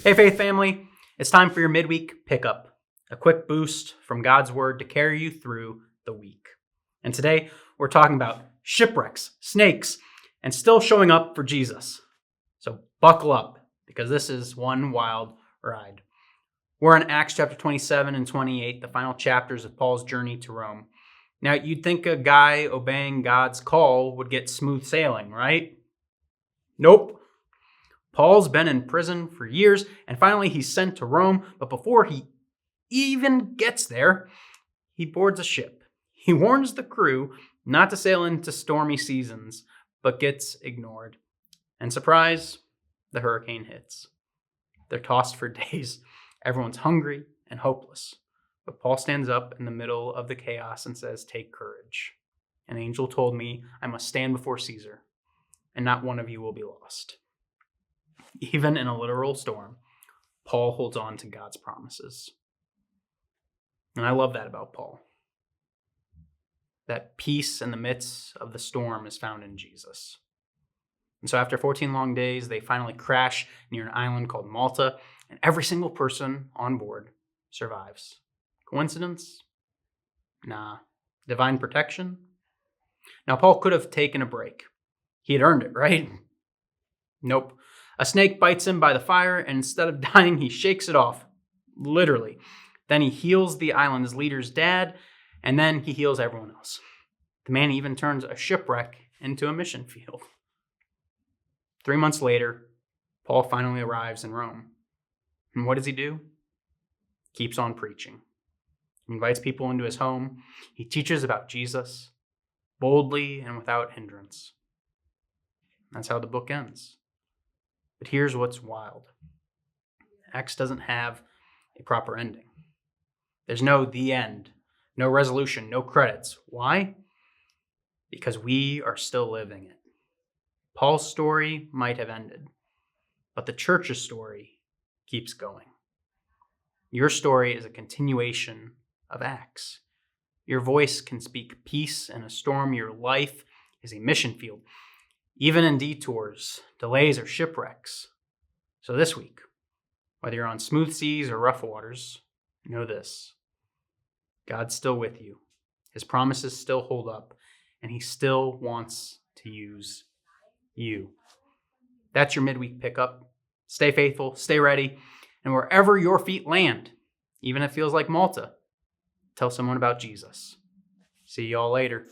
Hey, Faith family, it's time for your midweek pickup, a quick boost from God's Word to carry you through the week. And today, we're talking about shipwrecks, snakes, and still showing up for Jesus. So buckle up, because this is one wild ride. We're in Acts chapter 27 and 28, the final chapters of Paul's journey to Rome. Now, you'd think a guy obeying God's call would get smooth sailing, right? Nope. Paul's been in prison for years, and finally he's sent to Rome. But before he even gets there, he boards a ship. He warns the crew not to sail into stormy seasons, but gets ignored. And surprise, the hurricane hits. They're tossed for days. Everyone's hungry and hopeless. But Paul stands up in the middle of the chaos and says, "Take courage. An angel told me I must stand before Caesar, and not one of you will be lost." Even in a literal storm, Paul holds on to God's promises. And I love that about Paul. That peace in the midst of the storm is found in Jesus. And so after 14 long days, they finally crash near an island called Malta, and every single person on board survives. Coincidence? Nah. Divine protection? Now, Paul could have taken a break. He had earned it, right? Nope. A snake bites him by the fire, and instead of dying, he shakes it off. Literally. Then he heals the island's leader's dad, and then he heals everyone else. The man even turns a shipwreck into a mission field. 3 months later, Paul finally arrives in Rome. And what does he do? Keeps on preaching. He invites people into his home. He teaches about Jesus, boldly and without hindrance. That's how the book ends. But here's what's wild. Acts doesn't have a proper ending. There's no the end, no resolution, no credits. Why? Because we are still living it. Paul's story might have ended, but the church's story keeps going. Your story is a continuation of Acts. Your voice can speak peace in a storm. Your life is a mission field, even in detours, delays, or shipwrecks. So this week, whether you're on smooth seas or rough waters, know this: God's still with you. His promises still hold up, and he still wants to use you. That's your midweek pickup. Stay faithful, stay ready, and wherever your feet land, even if it feels like Malta, tell someone about Jesus. See y'all later.